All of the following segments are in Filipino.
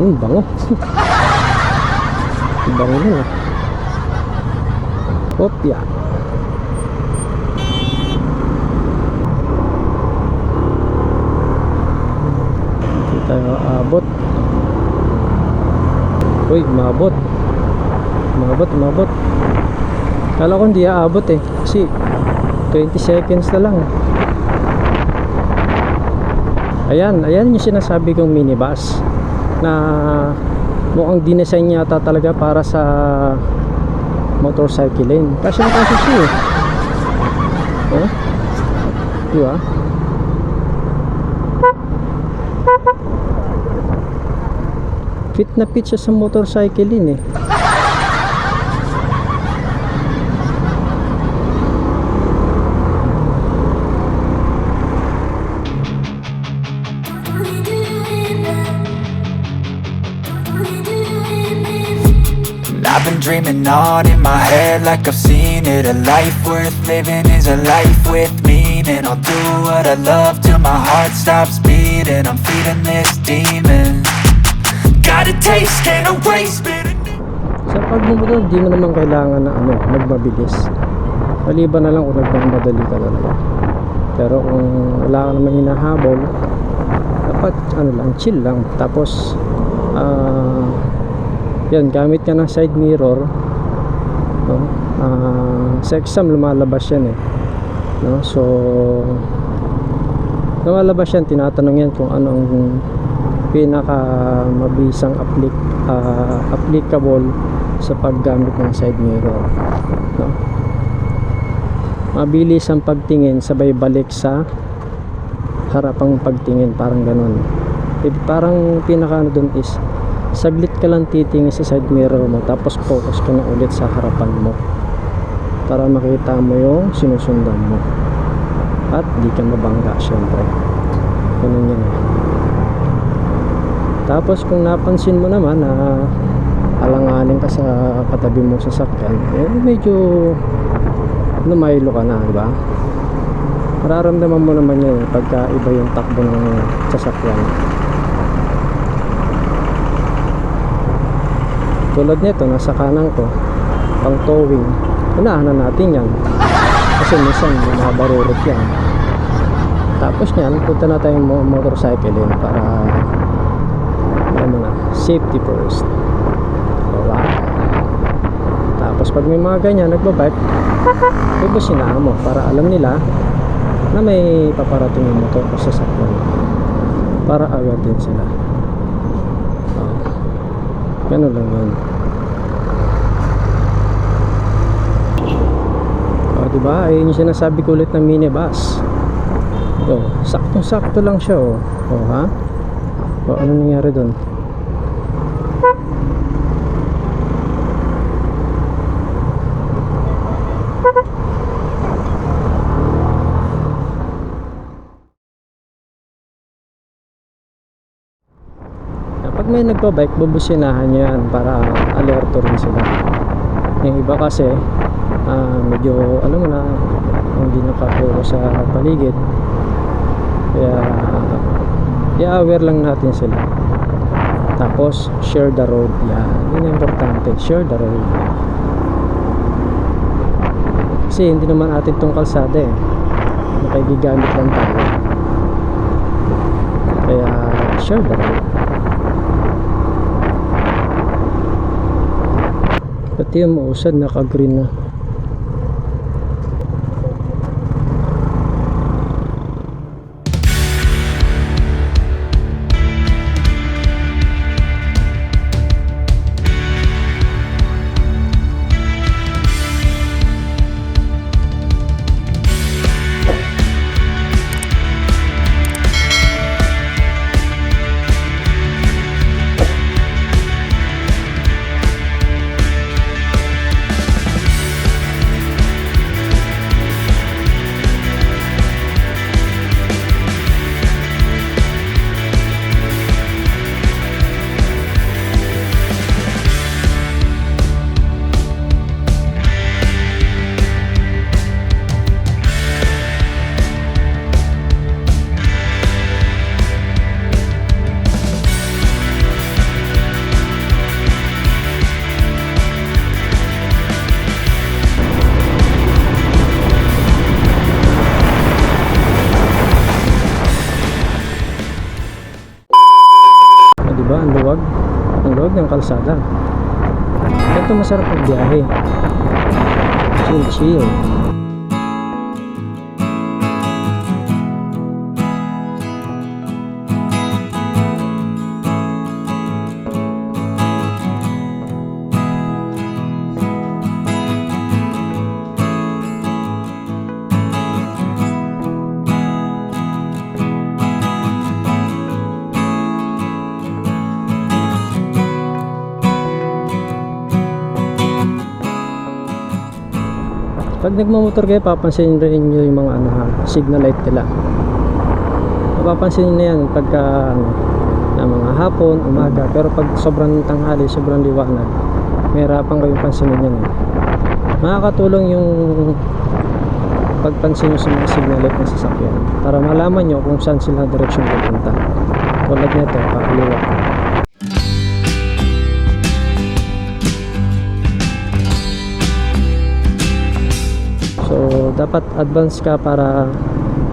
Bango. Bango na. Opya. Hindi tayo aabot. Uy, umabot. Umabot. Kala ko hindi aabot eh. Kasi 20 seconds na lang. Ayan yung sinasabi kong minibus na mukhang dinesign yata talaga para sa motorcycle lane. Kasi siya eh. Oh? Diba? Fit na fit siya sa motorcycle lane eh. I've been dreaming on in my head like I've seen it. A life worth living is a life with meaning. I'll do what I love till my heart stops beating. I'm feeding this demon. Got a taste, can't erase bitterness. Sa pagmumotor, di mo naman kailangan na magmabilis. Maliban na lang kung nagmamadali ka talaga. Pero kung wala ka naman hinahabol, dapat chill lang. Tapos yan, gamit ka ng side mirror, no? Sa exam lumalabas yan eh, no? So lumalabas yan, tinatanong yan kung ano ang pinaka mabisang applicable sa paggamit ng side mirror, no? Mabilis ang pagtingin, sabay balik sa harapang pagtingin, parang ganun. Parang pinaka dun is saglit ka lang titingin sa side mirror mo, tapos focus ka na ulit sa harapan mo para makita mo yung sinusundan mo at di ka mabangga, syempre. Ganun yan eh. Tapos kung napansin mo naman na alanganin ka sa katabi mong sasakyan, medyo lumaylo ka na, diba? Mararamdaman mo naman yan pagka iba yung takbo ng sasakyan. Tulad nito, nasa kanan ko, pang towing, unahan na natin yan kasi minsan mabarurot yan. Tapos nyan, punta na tayong motorcycle lane para safety first, diba? Tapos pag may mga ganyan nagbabike, bubusinaan mo para alam nila na may paparating yung motor o sasakyan, para aware din sila. Ganun lang yun. Diba? Ayun yung sinasabi ko ulit ng minibus. Saktong-sakto lang siya ha? Ano nangyari dun? Pag may nagbabike, bubusinahan yan para alerto rin sila. Yung iba kasi medyo alam mo na, hindi nakapuro sa paligid, kaya i-aware lang natin sila. Tapos share the road, yan, yun yung importante, share the road. Kasi hindi naman atin tong kalsada eh, nakikigamit lang tayo, kaya share the road. Pati yung mausad naka-green na. maluwag ang luwag ng kalsada. Ito masarap ang biyahe, chill chill. Pag nagmamotor kayo, papansin rin nyo yung mga signal light nila. Mapapansin nyo na yan pagka na mga hapon, umaga. Pero pag sobrang tanghali, sobrang liwanag, may harapan kayong pansinin yan. Makakatulong yung pagpansin nyo sa mga signal light ng sasakyan para malaman nyo kung saan sila direksyon pupunta. Tulad nito, pakaliwa. So dapat advance ka para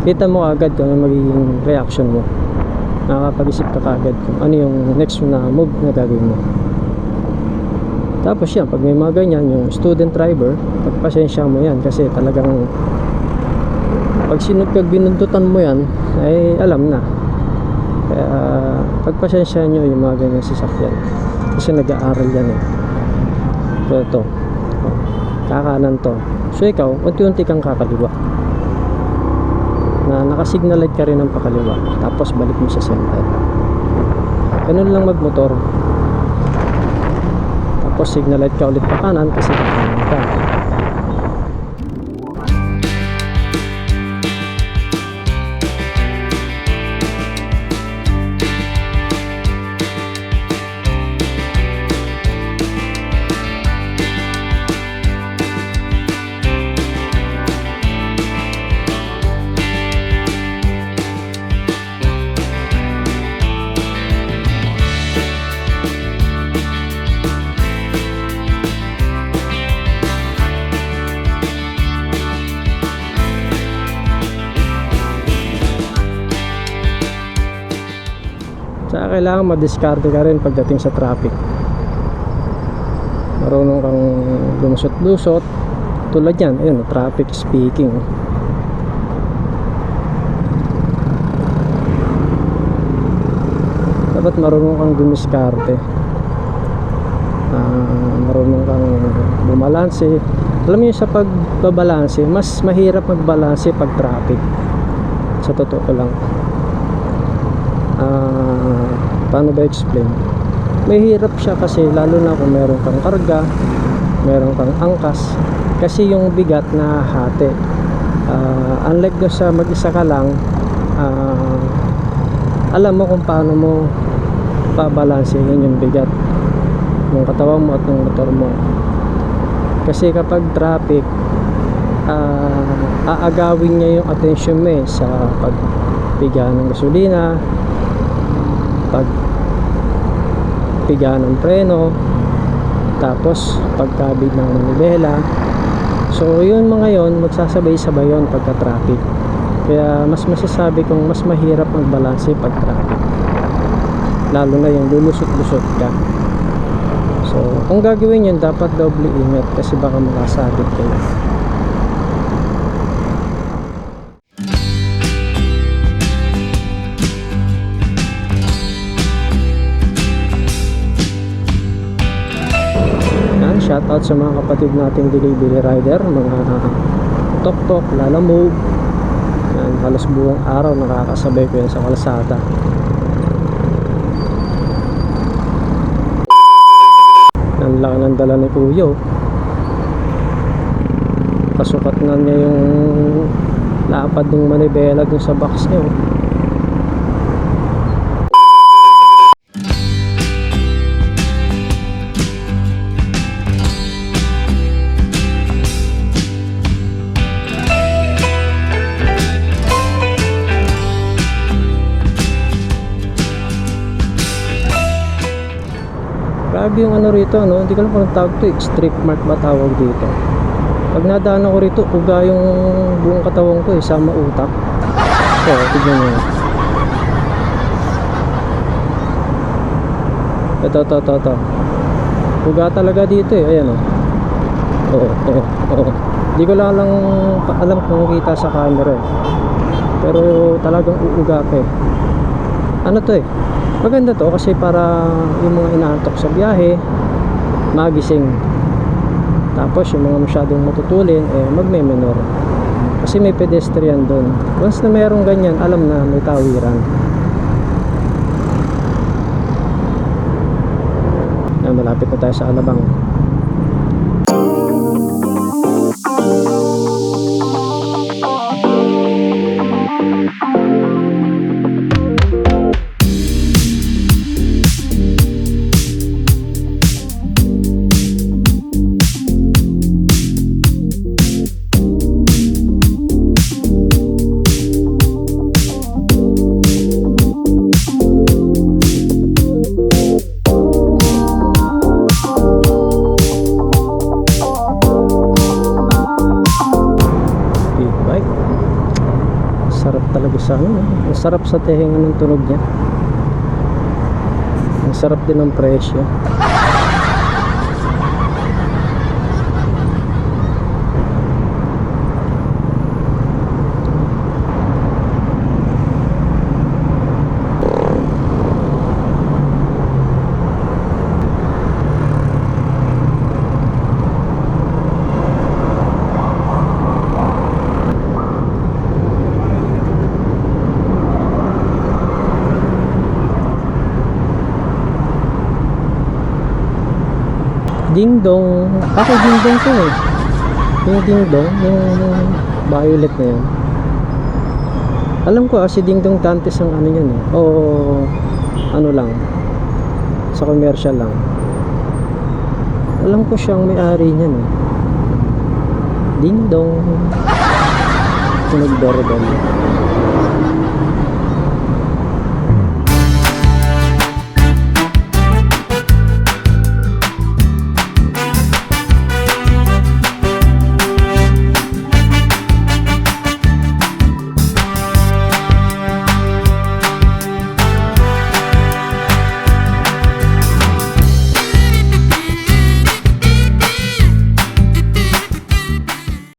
kita mo agad kung ano magiging reaction mo. Nakakapag-isip ka agad kung ano yung next na move na gagawin mo. Tapos yan, pag may mga ganyan, yung student driver, pagpasensya mo yan kasi talagang pag binuntutan mo yan ay alam na. Kaya pagpasensya nyo yung mga ganyan sasakyan kasi nag-aaral yan eh. So ito, kakanan to. So ikaw, unti-unti kang kakaliwa na nakasignal light ka rin ng pakaliwa, tapos balik mo sa center. Ganun lang magmotor. Tapos signal light ka ulit pa kanan kasi kakanan ka. Saka kailangan madiskarte ka rin pagdating sa traffic. Marunong kang lumusot-lusot. Tulad yan, ayun, traffic speaking. Dapat marunong kang dumiskarte. Marunong kang bumalanse. Alam mo yung sa pagbabalanse, mas mahirap magbalanse pag traffic. Sa totoo ko lang. Paano ba explain? Mahirap siya kasi lalo na kung meron kang karga, meron kang angkas, kasi yung bigat na hati. Unlike doon sa mag-isa ka lang, alam mo kung paano mo babalansehin yung bigat ng katawan mo at ng motor mo. Kasi kapag traffic, aagawin niya yung attention mo sa pagpiga ng gasolina, pagpiga ng preno, tapos pagkabig ng manibela. So yun mga yon, magsasabay-sabay yun pagka traffic. Kaya mas masasabi kong mas mahirap magbalanse pag traffic, lalo na yung lulusot-lusot ka. So kung gagawin yun, dapat doble ingat kasi baka makasabit kayo. Shoutout sa mga kapatid nating delivery rider, mga tok-tok, lalamove. Yan, halos buong araw nakakasabay ko yan sa kalsada. Ang laki ng dala ni Kuya. Pasukat na niya yung lapad ng manibela dun sa box niya. Grabe yung ano rito, no? Hindi ko alam kung anong tawag to, strip mark ba tawag dito. Pag nadaan ako rito, uga yung buong katawan ko sama utak. So, tignan nyo. Ito. Uga talaga dito eh. Ayan oh. Oo. Di ko lang alam kung kita sa camera eh. Pero talagang uuga ka eh. Ano to eh? Maganda to kasi para yung mga inaantok sa biyahe magising. Tapos yung mga masyadong matutulin magme-menor. Kasi may pedestrian doon. Once na mayroong ganyan, alam na may tawiran. Malapit na tayo sa Alabang. Sarap talaga sa ano, ang sarap sa tehinga ng tunog niya. Ang sarap din ng presyo. Ding dong. Ako ding dong to eh. Yung ding dong, yung violet na yan. Alam ko si Ding Dong Dantes ang ano yan eh. O ano lang. Sa commercial lang. Alam ko siyang may-ari niyan eh. Ding dong. Tunog doorbell.